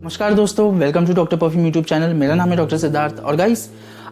नमस्कार दोस्तों, welcome to Doctor Perfume YouTube channel. मेरा नाम है डॉक्टर सिद्धार्थ और गाइस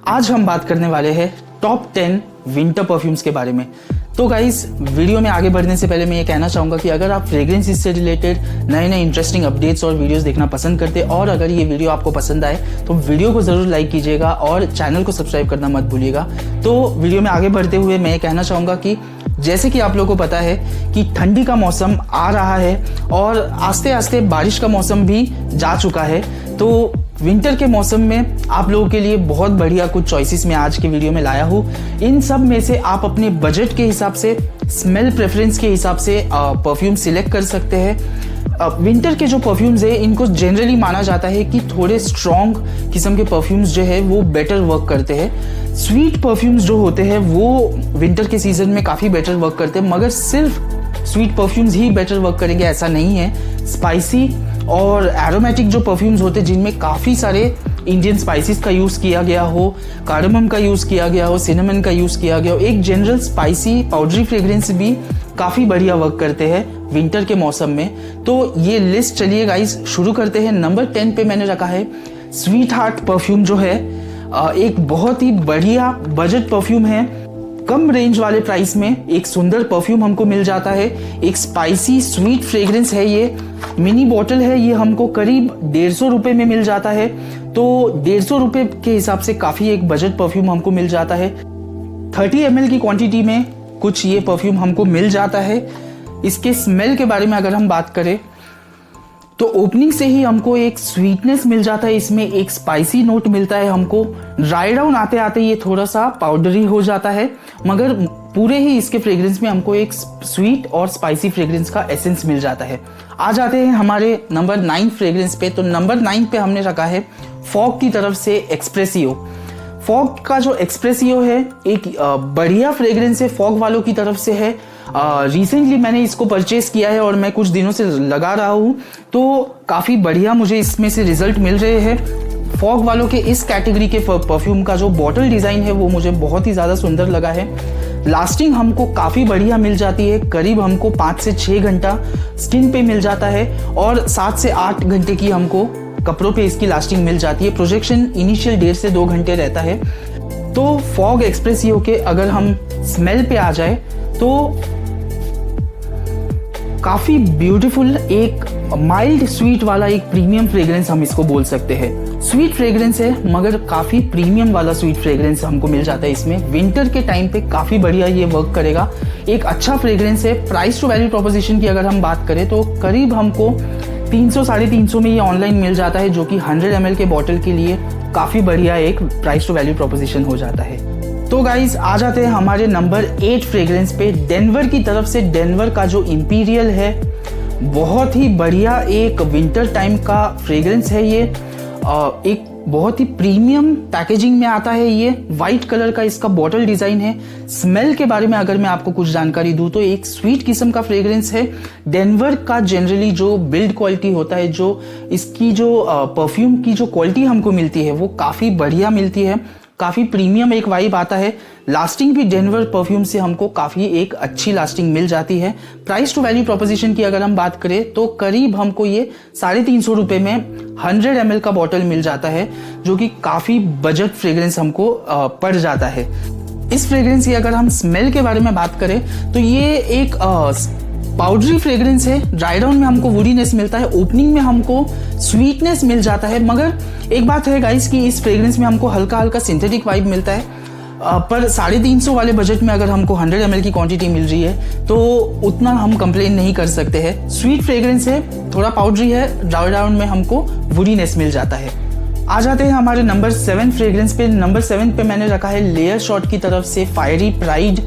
आज हम बात करने वाले हैं टॉप 10 विंटर परफ्यूम्स के बारे में। तो गाइस वीडियो में आगे बढ़ने से पहले मैं ये कहना चाहूँगा कि अगर आप फ्रेग्रेंसेस से रिलेटेड नए नए इंटरेस्टिंग अपडेट्स और वीडियोस देखना पसंद करते हैं और अगर ये वीडियो आपको पसंद आए तो वीडियो को ज़रूर लाइक कीजिएगा और चैनल को सब्सक्राइब करना मत भूलिएगा। तो वीडियो में आगे बढ़ते हुए मैं ये कहना चाहूँगा कि जैसे कि आप लोगों को पता है कि ठंडी का मौसम आ रहा है और आस्ते आस्ते बारिश का मौसम भी जा चुका है। तो विंटर के मौसम में आप लोगों के लिए बहुत बढ़िया कुछ चॉइसेस मैं आज के वीडियो में लाया हूँ। इन सब में से आप अपने बजट के हिसाब से, स्मेल प्रेफरेंस के हिसाब से परफ्यूम सिलेक्ट कर सकते हैं। विंटर के जो परफ्यूम्स है इनको जनरली माना जाता है कि थोड़े स्ट्रॉन्ग किस्म के परफ्यूम्स जो है वो बेटर वर्क करते हैं। स्वीट परफ्यूम्स जो होते हैं वो विंटर के सीजन में काफ़ी बेटर वर्क करते हैं, मगर सिर्फ स्वीट परफ्यूम्स ही बेटर वर्क करेंगे ऐसा नहीं है। स्पाइसी और एरोमेटिक जो परफ्यूम्स होते हैं जिनमें काफ़ी सारे इंडियन स्पाइसेस का यूज़ किया गया हो, कार्डमम का यूज़ किया गया हो, सिनेमन का यूज़ किया गया हो, एक जनरल स्पाइसी पाउडरी फ्रेग्रेंस भी काफ़ी बढ़िया वर्क करते हैं विंटर के मौसम में। तो ये लिस्ट चलिए गाइस शुरू करते हैं। नंबर 10 पे मैंने रखा है स्वीट हार्ट परफ्यूम, जो है एक बहुत ही बढ़िया बजट परफ्यूम है। कम रेंज वाले प्राइस में एक सुंदर परफ्यूम हमको मिल जाता है। एक स्पाइसी स्वीट फ्रेग्रेंस है, ये मिनी बॉटल है, ये हमको करीब 150 रुपये में मिल जाता है। तो 150 रुपये के हिसाब से काफ़ी एक बजट परफ्यूम हमको मिल जाता है। 30 ml की क्वांटिटी में कुछ ये परफ्यूम हमको मिल जाता है। इसके स्मेल के बारे में अगर हम बात करें तो ओपनिंग से ही हमको एक स्वीटनेस मिल जाता है, इसमें एक स्पाइसी नोट मिलता है हमको। ड्राई डाउन आते आते ये थोड़ा सा पाउडरी हो जाता है, मगर पूरे ही इसके फ्रेग्रेंस में हमको एक स्वीट और स्पाइसी फ्रेग्रेंस का एसेंस मिल जाता है। आ जाते हैं हमारे नंबर 9 फ्रेग्रेंस पे। तो नंबर 9 पे हमने रखा है फॉग की तरफ से एक्सप्रेसियो। फॉग का जो एक्सप्रेसियो है एक बढ़िया फ्रेग्रेंस है, फॉग वालों की तरफ से है। रिसेंटली मैंने इसको परचेस किया है और मैं कुछ दिनों से लगा रहा हूँ, तो काफ़ी बढ़िया मुझे इसमें से रिजल्ट मिल रहे हैं। फॉग वालों के इस कैटेगरी के परफ्यूम का जो बॉटल डिज़ाइन है वो मुझे बहुत ही ज़्यादा सुंदर लगा है। लास्टिंग हमको काफ़ी बढ़िया मिल जाती है, करीब हमको 5 से 6 घंटा स्किन पे मिल जाता है और 7 से 8 घंटे की हमको कपड़ों पे इसकी लास्टिंग मिल जाती है। प्रोजेक्शन इनिशियल 1.5 से 2 घंटे रहता है। तो फॉग एक्सप्रेसियो के अगर हम स्मेल पे आ जाए तो काफ़ी ब्यूटीफुल एक माइल्ड स्वीट वाला एक प्रीमियम फ्रेग्रेंस हम इसको बोल सकते हैं। स्वीट फ्रेग्रेंस है मगर काफ़ी प्रीमियम वाला स्वीट फ्रेग्रेंस हमको मिल जाता है इसमें। विंटर के टाइम पे काफ़ी बढ़िया ये वर्क करेगा। एक अच्छा फ्रेग्रेंस है। प्राइस टू वैल्यू प्रोपोजिशन की अगर हम बात करें तो करीब हमको 300-350 में ये ऑनलाइन मिल जाता है, जो कि 100 ml के बॉटल के लिए काफ़ी बढ़िया एक प्राइस टू वैल्यू प्रोपोजिशन हो जाता है। तो गाइज आ जाते हैं हमारे नंबर 8 फ्रेग्रेंस पे। डेनवर की तरफ से डेनवर का जो इंपीरियल है बहुत ही बढ़िया एक विंटर टाइम का फ्रेग्रेंस है। ये एक बहुत ही प्रीमियम पैकेजिंग में आता है। ये वाइट कलर का इसका बॉटल डिजाइन है। स्मेल के बारे में अगर मैं आपको कुछ जानकारी दूं तो एक स्वीट किस्म का फ्रेग्रेंस है। डेनवर का जनरली जो बिल्ड क्वालिटी होता है, जो इसकी जो परफ्यूम की जो क्वालिटी हमको मिलती है वो काफ़ी बढ़िया मिलती है। काफ़ी प्रीमियम एक वाइब आता है। लास्टिंग भी डेनवर परफ्यूम से हमको काफ़ी एक अच्छी लास्टिंग मिल जाती है। प्राइस टू वैल्यू प्रोपोजिशन की अगर हम बात करें तो करीब हमको ये 350 रुपये में 100 ml का बॉटल मिल जाता है, जो कि काफ़ी बजट फ्रेग्रेंस हमको पड़ जाता है। इस फ्रेग्रेंस की अगर हम स्मेल के बारे में बात करें तो ये एक पाउडरी फ्रेग्रेंस है। ड्राई डाउन में हमको वुडीनेस मिलता है, ओपनिंग में हमको स्वीटनेस मिल जाता है। मगर एक बात है गाइस कि इस फ्रेग्रेंस में हमको हल्का हल्का सिंथेटिक वाइब मिलता है। पर 350 वाले बजट में अगर हमको 100 ml की क्वांटिटी मिल रही है तो उतना हम कंप्लेन नहीं कर सकते हैं। स्वीट फ्रेग्रेंस है, थोड़ा पाउडरी है, ड्राई डाउन में हमको वुडीनेस मिल जाता है। आ जाते हैं हमारे नंबर 7 फ्रेग्रेंस पे। नंबर 7 पे मैंने रखा है लेयर शॉट की तरफ से फायरी प्राइड।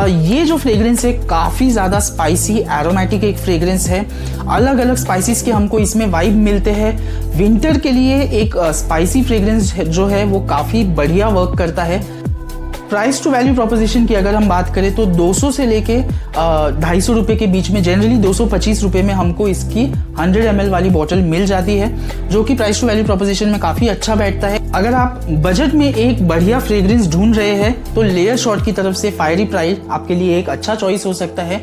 ये जो फ्रेग्रेंस है काफ़ी ज़्यादा स्पाइसी एरोमेटिक एक फ्रेग्रेंस है। अलग अलग स्पाइसेस के हमको इसमें वाइब मिलते हैं। विंटर के लिए एक स्पाइसी फ्रेग्रेंस जो है वो काफ़ी बढ़िया वर्क करता है। प्राइस टू वैल्यू प्रोपोजिशन की अगर हम बात करें तो 200 से लेके 250 रुपये के बीच में, जनरली 225 रुपये में हमको इसकी 100 ml वाली बॉटल मिल जाती है, जो कि प्राइस टू वैल्यू प्रोपोजिशन में काफ़ी अच्छा बैठता है। अगर आप बजट में एक बढ़िया फ्रेग्रेंस ढूंढ रहे हैं तो लेयर शॉट की तरफ से फायरी प्राइड आपके लिए एक अच्छा चॉइस हो सकता है।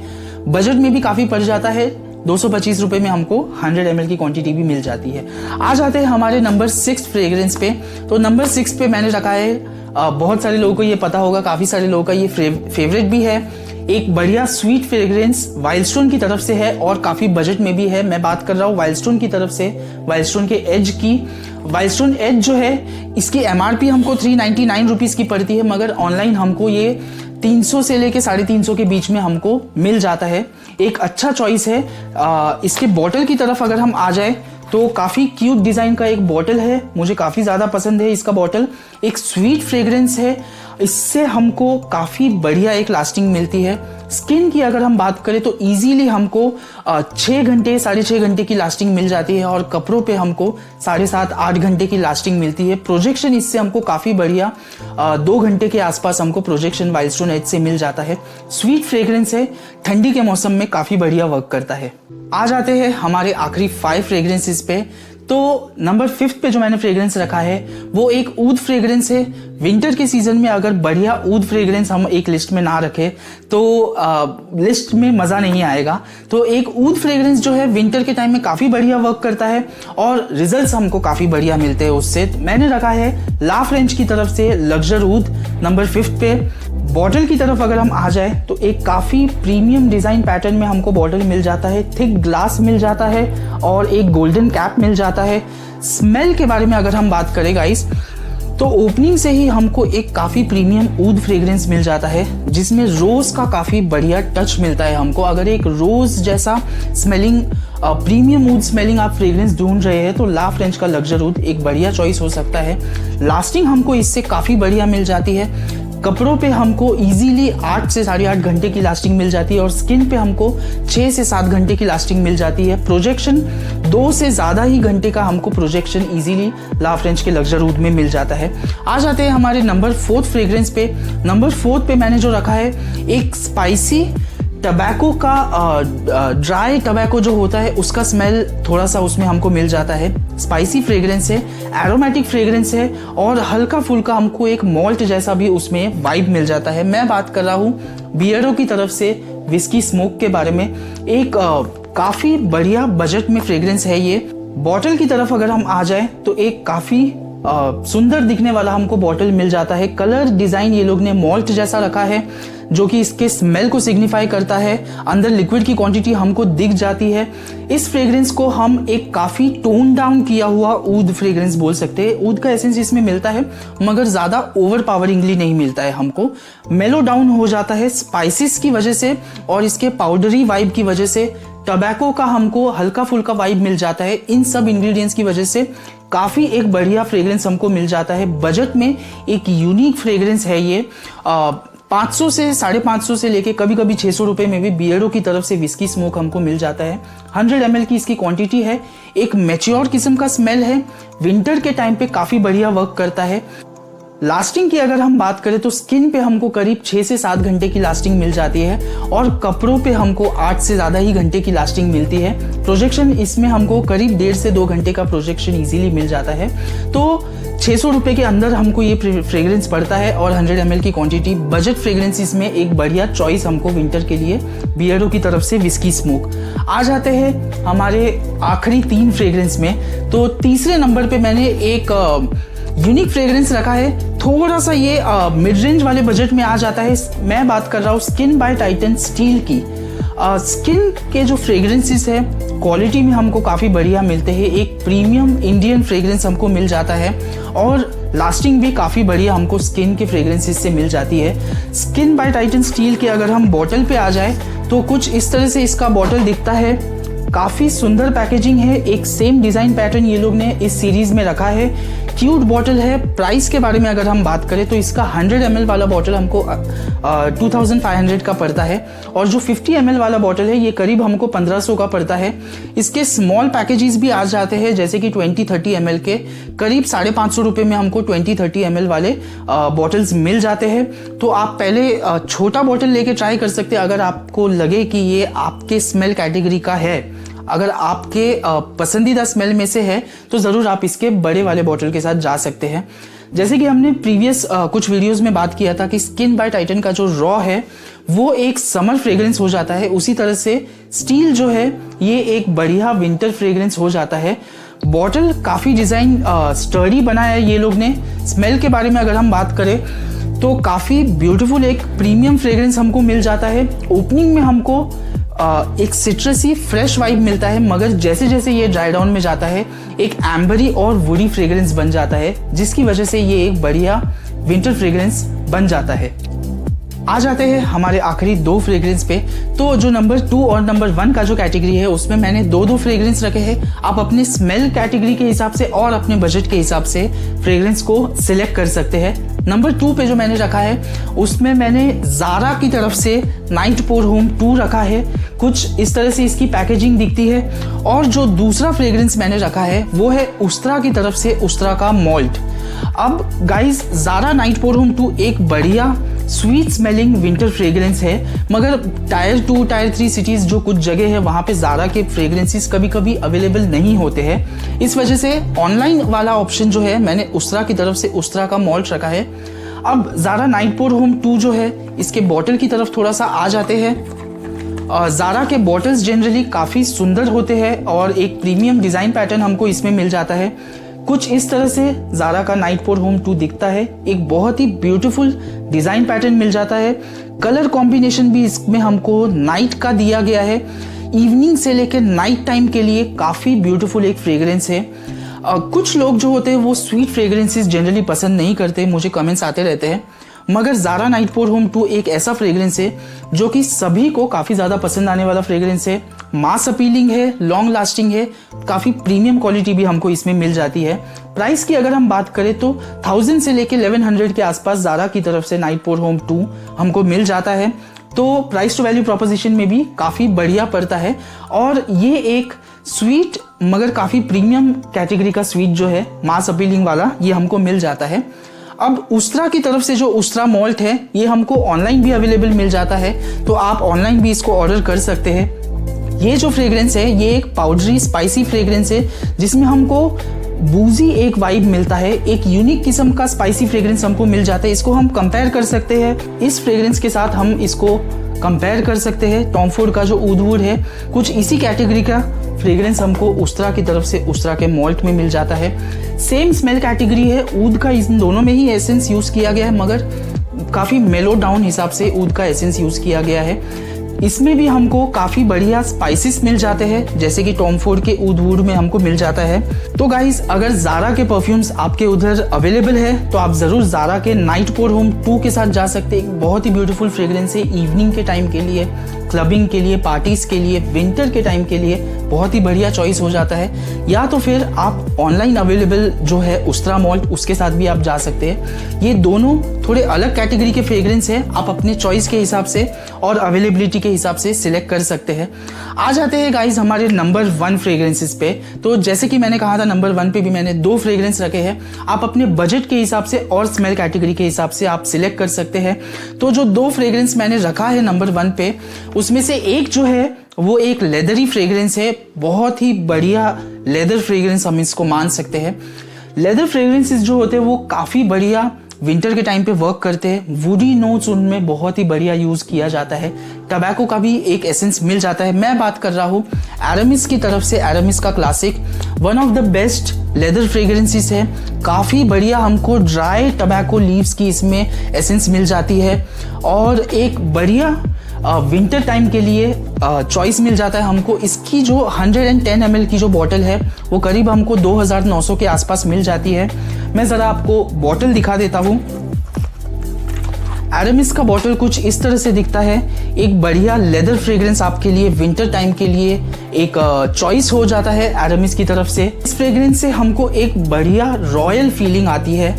बजट में भी काफ़ी पड़ जाता है, 225 रुपये में हमको 100 ml की क्वांटिटी भी मिल जाती है। आ जाते हैं हमारे नंबर 6 फ्रेग्रेंस पे। तो नंबर 6 पे मैंने रखा है, बहुत सारे लोगों को ये पता होगा, काफ़ी सारे लोगों का ये फेवरेट भी है, एक बढ़िया स्वीट फ्रेग्रेंस वाइल्ड स्टोन की तरफ से है और काफ़ी बजट में भी है। मैं बात कर रहा हूँ वाइल्ड स्टोन की तरफ से, वाइल्ड स्टोन के एज की। वाइल्ड स्टोन एज जो है इसकी MRP हमको 399 रुपीज़ की पड़ती है, मगर ऑनलाइन हमको ये 300 से लेके 350 के बीच में हमको मिल जाता है। एक अच्छा चॉइस है। इसके बॉटल की तरफ अगर हम आ जाए तो काफ़ी क्यूट डिज़ाइन का एक बॉटल है, मुझे काफ़ी ज़्यादा पसंद है इसका बॉटल। एक स्वीट फ्रेग्रेंस है, इससे हमको काफ़ी बढ़िया एक लास्टिंग मिलती है। स्किन की अगर हम बात करें तो इजीली हमको 6 घंटे 6.5 घंटे की लास्टिंग मिल जाती है और कपड़ों पे हमको 7.5-8 घंटे की लास्टिंग मिलती है। प्रोजेक्शन इससे हमको काफ़ी बढ़िया 2 घंटे के आसपास हमको प्रोजेक्शन वाइल्ड स्टोन एज से मिल जाता है। स्वीट फ्रेग्रेंस है, ठंडी के मौसम में काफ़ी बढ़िया वर्क करता है। आ जाते हैं हमारे आखिरी 5 फ्रेग्रेंसेस पे। तो नंबर 5 पे जो मैंने फ्रेग्रेंस रखा है वो एक ऊद फ्रेग्रेंस है। विंटर के सीजन में अगर बढ़िया ऊद फ्रेग्रेंस हम एक लिस्ट में ना रखें तो लिस्ट में मज़ा नहीं आएगा। तो एक ऊद फ्रेग्रेंस जो है विंटर के टाइम में काफ़ी बढ़िया वर्क करता है और रिजल्ट्स हमको काफ़ी बढ़िया मिलते हैं उससे। तो मैंने रखा है ला फ्रेंच की तरफ से लग्जर ऊद नंबर 5 पे। बॉटल की तरफ अगर हम आ जाए तो एक काफ़ी प्रीमियम डिज़ाइन पैटर्न में हमको बॉटल मिल जाता है, थिक ग्लास मिल जाता है और एक गोल्डन कैप मिल जाता है। स्मेल के बारे में अगर हम बात करें गाइस तो ओपनिंग से ही हमको एक काफ़ी प्रीमियम ऊद फ्रेग्रेंस मिल जाता है जिसमें रोज़ का काफ़ी बढ़िया टच मिलता है हमको। अगर एक रोज़ जैसा स्मेलिंग प्रीमियम ऊद स्मेलिंग आप फ्रेग्रेंस ढूंढ रहे हैं तो ला फ्रेंच का लग्जर ऊद एक बढ़िया चॉइस हो सकता है। लास्टिंग हमको इससे काफ़ी बढ़िया मिल जाती है। कपड़ों पे हमको इजीली 8 से 8.5 घंटे की लास्टिंग मिल जाती है और स्किन पे हमको 6 से 7 घंटे की लास्टिंग मिल जाती है। प्रोजेक्शन 2 से ज़्यादा ही घंटे का हमको प्रोजेक्शन इजीली ला फ्रेंच के लग्जर ऊद में मिल जाता है। आ जाते हैं हमारे नंबर 4 फ्रेग्रेंस पे। नंबर 4 पे मैंने जो रखा है एक स्पाइसी टबैको का ड्राई टबैको जो होता है उसका स्मेल थोड़ा सा उसमें हमको मिल जाता है। स्पाइसी फ्रेग्रेंस है, एरोमेटिक फ्रेग्रेंस है और हल्का फुल्का हमको एक मॉल्ट जैसा भी उसमें वाइब मिल जाता है। मैं बात कर रहा हूँ बियर्डो की तरफ से विस्की स्मोक के बारे में। एक काफ़ी बढ़िया बजट में फ्रेग्रेंस है ये। बॉटल की तरफ अगर हम आ जाए तो एक काफ़ी सुंदर दिखने वाला हमको बॉटल मिल जाता है। कलर डिज़ाइन ये लोग ने मॉल्ट जैसा रखा है जो कि इसके स्मेल को सिग्निफाई करता है। अंदर लिक्विड की क्वांटिटी हमको दिख जाती है। इस फ्रेग्रेंस को हम एक काफ़ी टोन डाउन किया हुआ ऊद फ्रेग्रेंस बोल सकते हैं। ऊद का एसेंस इसमें मिलता है मगर ज़्यादा ओवर पावरिंगली नहीं मिलता है हमको, मेलो डाउन हो जाता है स्पाइसेस की वजह से और इसके पाउडरी वाइब की वजह से। टबैको का हमको हल्का फुल्का वाइब मिल जाता है। इन सब इंग्रेडिएंट्स की वजह से काफ़ी एक बढ़िया फ्रेग्रेंस हमको मिल जाता है। बजट में एक यूनिक फ्रेग्रेंस है ये। 500 से 550 से लेके कभी कभी 600 रुपये में भी बियर्डो की तरफ से विस्की स्मोक हमको मिल जाता है। 100 ml की इसकी क्वांटिटी है। एक मैच्योर किस्म का स्मेल है, विंटर के टाइम पे काफ़ी बढ़िया वर्क करता है। लास्टिंग की अगर हम बात करें तो स्किन पे हमको करीब 6 से 7 घंटे की लास्टिंग मिल जाती है और कपड़ों पे हमको 8 से ज़्यादा ही घंटे की लास्टिंग मिलती है। प्रोजेक्शन इसमें हमको करीब 1.5 से 2 घंटे का प्रोजेक्शन इजीली मिल जाता है। तो 600 रुपये के अंदर हमको ये फ्रेग्रेंस पड़ता है और 100 ml की क्वांटिटी। बजट फ्रेग्रेंसेस में एक बढ़िया चॉइस हमको विंटर के लिए बियर्डो की तरफ से विस्की स्मोक। आ जाते हैं हमारे आखिरी 3 फ्रेग्रेंस में। तो तीसरे नंबर पे मैंने एक यूनिक फ्रेग्रेंस रखा है। थोड़ा सा ये मिड रेंज वाले बजट में आ जाता है। मैं बात कर रहा हूँ स्किन बाय टाइटन स्टील की। स्किन के जो फ्रेग्रेंसेस है क्वालिटी में हमको काफ़ी बढ़िया मिलते हैं। एक प्रीमियम इंडियन फ्रेग्रेंस हमको मिल जाता है और लास्टिंग भी काफ़ी बढ़िया हमको स्किन के फ्रेग्रेंसेस से मिल जाती है। स्किन बाय टाइटन स्टील के अगर हम बॉटल पे आ जाए तो कुछ इस तरह से इसका बॉटल दिखता है। काफ़ी सुंदर पैकेजिंग है। एक सेम डिज़ाइन पैटर्न ये लोग ने इस सीरीज़ में रखा है। क्यूट बॉटल है। प्राइस के बारे में अगर हम बात करें तो इसका 100 ml वाला बॉटल हमको 2500 का पड़ता है और जो 50 ml वाला बॉटल है ये करीब हमको 1500 का पड़ता है। इसके स्मॉल पैकेजेस भी आ जाते हैं जैसे कि 20-30 ml के करीब 550 रुपये में हमको 20-30 ml वाले बॉटल्स मिल जाते हैं। तो आप पहले छोटा बॉटल लेके ट्राई कर सकते हैं अगर आपको लगे कि ये आपके स्मेल कैटेगरी का है। अगर आपके पसंदीदा स्मेल में से है तो ज़रूर आप इसके बड़े वाले बॉटल के साथ जा सकते हैं। जैसे कि हमने प्रीवियस कुछ वीडियोस में बात किया था कि स्किन बाय टाइटन का जो रॉ है वो एक समर फ्रेग्रेंस हो जाता है, उसी तरह से स्टील जो है ये एक बढ़िया विंटर फ्रेग्रेंस हो जाता है। बॉटल काफ़ी डिज़ाइन स्टर्डी बनाया है ये लोग ने। स्मेल के बारे में अगर हम बात करें तो काफ़ी ब्यूटीफुल एक प्रीमियम फ्रेग्रेंस हमको मिल जाता है। ओपनिंग में हमको एक सिट्रसी फ्रेश वाइब मिलता है, मगर जैसे जैसे ये ड्राई डाउन में जाता है एक एम्बरी और वुडी फ्रेग्रेंस बन जाता है, जिसकी वजह से ये एक बढ़िया विंटर फ्रेग्रेंस बन जाता है। आ जाते हैं हमारे आखिरी 2 फ्रेग्रेंस पे। तो जो नंबर 2 और नंबर 1 का जो कैटेगरी है उसमें मैंने 2 फ्रेग्रेंस रखे हैं। आप अपने स्मेल कैटेगरी के हिसाब से और अपने बजट के हिसाब से फ्रेग्रेंस को सिलेक्ट कर सकते हैं। नंबर 2 पे जो मैंने रखा है उसमें मैंने ज़ारा की तरफ से नाइट पोर होम 2 रखा है। कुछ इस तरह से इसकी पैकेजिंग दिखती है। और जो दूसरा फ्रेग्रेंस मैंने रखा है वो है उस्त्रा की तरफ से उस्त्रा का मॉल्ट। अब गाइस ज़ारा नाइट पोर होम 2 एक बढ़िया स्वीट स्मेलिंग विंटर फ्रेग्रेंस है, मगर टायर 2 टायर 3 सिटीज़ जो कुछ जगह है वहाँ पे ज़ारा के फ्रेग्रेंसेस कभी कभी अवेलेबल नहीं होते हैं। इस वजह से ऑनलाइन वाला ऑप्शन जो है मैंने उस्त्रा की तरफ से उस्त्रा का मॉल्ट रखा है। अब ज़ारा नाइट पोर होम 2 जो है इसके बॉटल की तरफ थोड़ा सा आ जाते हैं। ज़ारा के बॉटल्स जनरली काफ़ी सुंदर होते हैं और एक प्रीमियम डिज़ाइन पैटर्न हमको इसमें मिल जाता है। कुछ इस तरह से ज़ारा का नाइट पोर होम 2 दिखता है। एक बहुत ही ब्यूटीफुल डिज़ाइन पैटर्न मिल जाता है। कलर कॉम्बिनेशन भी इसमें हमको नाइट का दिया गया है। इवनिंग से लेकर नाइट टाइम के लिए काफ़ी ब्यूटीफुल एक फ्रेग्रेंस है। कुछ लोग जो होते हैं वो स्वीट फ्रेग्रेंसेस जनरली पसंद नहीं करते, मुझे कमेंट्स आते रहते हैं, मगर ज़ारा नाइट पोर होम 2 एक ऐसा फ्रेग्रेंस है जो कि सभी को काफ़ी ज़्यादा पसंद आने वाला फ्रेग्रेंस है। मास अपीलिंग है, लॉन्ग लास्टिंग है, काफ़ी प्रीमियम क्वालिटी भी हमको इसमें मिल जाती है। प्राइस की अगर हम बात करें तो 1000 से लेके 1100 के आसपास ज़ारा की तरफ से नाइट पोर होम 2 हमको मिल जाता है। तो प्राइस टू वैल्यू प्रोपोजिशन में भी काफ़ी बढ़िया पड़ता है। और ये एक स्वीट मगर काफ़ी प्रीमियम कैटेगरी का स्वीट जो है मास अपीलिंग वाला ये हमको मिल जाता है। अब उस्त्रा की तरफ से जो उस्त्रा मॉल्ट है ये हमको ऑनलाइन भी अवेलेबल मिल जाता है, तो आप ऑनलाइन भी इसको ऑर्डर कर सकते हैं। ये जो फ्रेग्रेंस है ये एक पाउडरी स्पाइसी फ्रेग्रेंस है जिसमें हमको बूजी एक वाइब मिलता है। एक यूनिक किस्म का स्पाइसी फ्रेग्रेंस हमको मिल जाता है। इसको हम कंपेयर कर सकते हैं इस फ्रेग्रेंस के साथ, हम इसको कंपेयर कर सकते हैं टॉम फोर्ड का जो ऊद वुड है। कुछ इसी कैटेगरी का फ्रेग्रेंस हमको उस्त्रा की तरफ से उस्त्रा के मॉल्ट में मिल जाता है। सेम स्मेल कैटेगरी है, ऊद का इन दोनों में ही एसेंस यूज़ किया गया है, मगर काफ़ी मेलो डाउन हिसाब से ऊद का एसेंस यूज़ किया गया है। इसमें भी हमको काफ़ी बढ़िया स्पाइसेस मिल जाते हैं जैसे कि टॉम फोर्ड के ऊद वुड में हमको मिल जाता है। तो गाइस अगर ज़ारा के परफ्यूम्स आपके उधर अवेलेबल है तो आप ज़रूर ज़ारा के नाइट पोर होम 2 के साथ जा सकते हैं। एक बहुत ही ब्यूटीफुल फ्रेग्रेंस है इवनिंग के टाइम के लिए, क्लबिंग के लिए, पार्टीज़ के लिए, विंटर के टाइम के लिए बहुत ही बढ़िया चॉइस हो जाता है। या तो फिर आप ऑनलाइन अवेलेबल जो है उस्त्रा मॉल्ट उसके साथ भी आप जा सकते हैं। ये दोनों थोड़े अलग कैटेगरी के फ्रेग्रेंस है, आप अपने चॉइस के हिसाब से और अवेलेबिलिटी के हिसाब से सिलेक्ट कर सकते हैं। आ जाते हैं गाइज हमारे नंबर 1 फ्रेग्रेंसेस पे। तो जैसे कि मैंने कहा था नंबर 1 पे भी मैंने 2 फ्रेग्रेंस रखे हैं। आप अपने बजट के हिसाब से और स्मेल कैटेगरी के हिसाब से आप सिलेक्ट कर सकते हैं। तो जो 2 फ्रेग्रेंस मैंने रखा है नंबर 1 पे उसमें से एक जो है वो एक लेदरी फ्रेग्रेंस है। बहुत ही बढ़िया लेदर फ्रेग्रेंस हम इसको मान सकते हैं। लेदर फ्रेग्रेंसेस जो होते हैं वो काफ़ी बढ़िया विंटर के टाइम पे वर्क करते हैं। वुडी नोट्स उनमें बहुत ही बढ़िया यूज़ किया जाता है। टबैको का भी एक एसेंस मिल जाता है। मैं बात कर रहा हूँ एरामिस की तरफ से। एरामिस का classic one of the best leather fragrances है। काफ़ी बढ़िया हमको ड्राई टबैको लीव्स की इसमें एसेंस मिल जाती है और एक बढ़िया विंटर टाइम के लिए चॉइस मिल जाता है हमको। इसकी जो 110 ml की जो बॉटल है वो करीब हमको 2900 के आसपास मिल जाती है। मैं ज़रा आपको बॉटल दिखा देता हूँ। एरामिस का बॉटल कुछ इस तरह से दिखता है। एक बढ़िया लेदर फ्रेग्रेंस आपके लिए विंटर टाइम के लिए एक चॉइस हो जाता है एरामिस की तरफ से। इस फ्रेग्रेंस से हमको एक बढ़िया रॉयल फीलिंग आती है।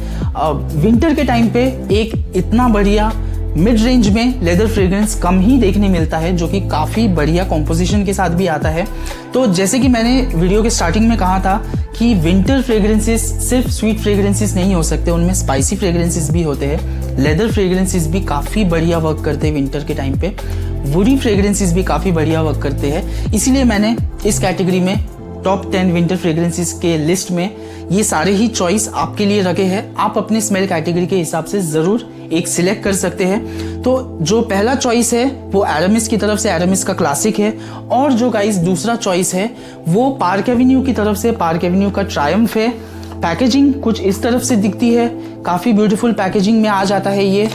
विंटर के टाइम पे एक इतना बढ़िया मिड रेंज में लेदर फ्रेग्रेंस कम ही देखने मिलता है जो कि काफ़ी बढ़िया कॉम्पोजिशन के साथ भी आता है। तो जैसे कि मैंने वीडियो के स्टार्टिंग में कहा था कि विंटर फ्रेग्रेंसेस सिर्फ स्वीट फ्रेग्रेंसेस नहीं हो सकते, उनमें स्पाइसी फ्रेग्रेंसेस भी होते हैं। लेदर फ्रेग्रेंसेस भी काफ़ी बढ़िया वर्क करते हैं विंटर के टाइम पे। वुडी फ्रेग्रेंसेस भी काफ़ी बढ़िया वर्क करते हैं। इसीलिए मैंने इस कैटेगरी में टॉप 10 विंटर फ्रेग्रेंसेस के लिस्ट में ये सारे ही चॉइस आपके लिए रखे हैं। आप अपने स्मेल कैटेगरी के हिसाब से ज़रूर एक सिलेक्ट कर सकते हैं। तो जो पहला चॉइस है वो एरामिस की तरफ से एरामिस का क्लासिक है, और जो गाइस दूसरा चॉइस है वो पार्क एवेन्यू की तरफ से पार्क एवेन्यू का ट्रायम्फ है। पैकेजिंग कुछ इस तरफ से दिखती है, काफ़ी ब्यूटीफुल पैकेजिंग में आ जाता है ये।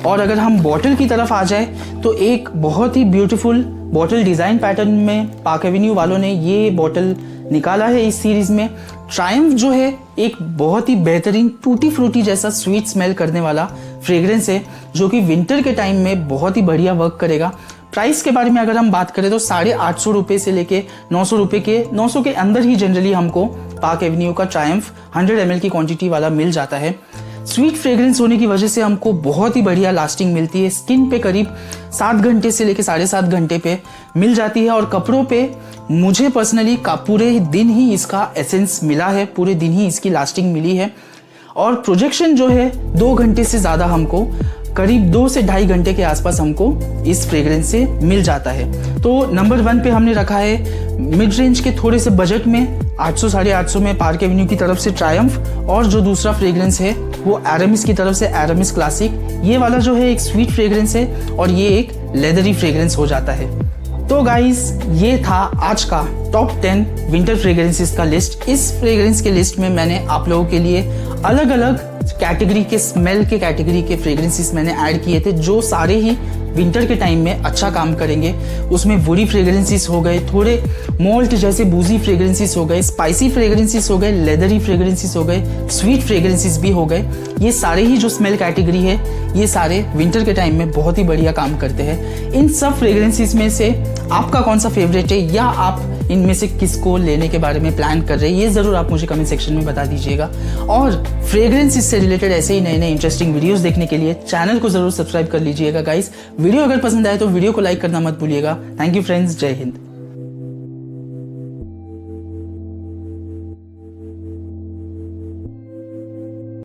और अगर हम बॉटल की तरफ आ जाए तो एक बहुत ही ब्यूटीफुल बॉटल डिज़ाइन पैटर्न में पार्क एवेन्यू वालों ने ये बॉटल निकाला है इस सीरीज़ में। ट्रायम्फ जो है एक बहुत ही बेहतरीन टूटी फ्रूटी जैसा स्वीट स्मेल करने वाला फ्रेग्रेंस है, जो कि विंटर के टाइम में बहुत ही बढ़िया वर्क करेगा। प्राइस के बारे में अगर हम बात करें तो 850 रुपये से लेके 900 रुपये के 900 के अंदर ही जनरली हमको पार्क एवेन्यू का ट्रायम्फ 100 ml की क्वांटिटी वाला मिल जाता है। स्वीट फ्रेग्रेंस होने की वजह से हमको बहुत ही बढ़िया लास्टिंग मिलती है। स्किन पे करीब 7 घंटे से लेके 7.5 घंटे पे मिल जाती है, और कपड़ों पे मुझे पर्सनली पूरे दिन ही इसका एसेंस मिला है, पूरे दिन ही इसकी लास्टिंग मिली है। और प्रोजेक्शन जो है 2 घंटे से ज़्यादा हमको करीब 2 से 2.5 घंटे के आसपास हमको इस फ्रेग्रेंस से मिल जाता है। तो नंबर 1 पे हमने रखा है मिड रेंज के थोड़े से बजट में 800 850 में पार्क एवेन्यू की तरफ से ट्रायम्फ, और जो दूसरा फ्रेग्रेंस है वो एरामिस की तरफ से एरामिस क्लासिक। ये वाला जो है एक स्वीट फ्रेग्रेंस है और ये एक लेदरी फ्रेग्रेंस हो जाता है। तो गाइस ये था आज का टॉप 10 विंटर फ्रेग्रेंसेस का लिस्ट। इस फ्रेग्रेंस के लिस्ट में मैंने आप लोगों के लिए अलग अलग कैटेगरी के स्मेल के कैटेगरी के फ्रेग्रेंसेस मैंने ऐड किए थे, जो सारे ही विंटर के टाइम में अच्छा काम करेंगे। उसमें वुडी फ्रेग्रेंसेस हो गए, थोड़े मोल्ट जैसे बूजी फ्रेग्रेंसेस हो गए, स्पाइसी फ्रेग्रेंसेस हो गए, लेदरी फ्रेग्रेंसेस हो गए, स्वीट फ्रेग्रेंसेस भी हो गए। ये सारे ही जो स्मेल कैटेगरी है ये सारे विंटर के टाइम में बहुत ही बढ़िया काम करते हैं। इन सब फ्रेग्रेंसेस में से आपका कौन सा फेवरेट है, या आप इनमें से किसको लेने के बारे में प्लान कर रहे हैं, ये ज़रूर आप मुझे कमेंट सेक्शन में बता दीजिएगा। और फ्रेग्रेंसेस से रिलेटेड ऐसे ही नए नए इंटरेस्टिंग वीडियोस देखने के लिए चैनल को ज़रूर सब्सक्राइब कर लीजिएगा गाइस। वीडियो अगर पसंद आए तो वीडियो को लाइक करना मत भूलिएगा। थैंक यू फ्रेंड्स, जय हिंद।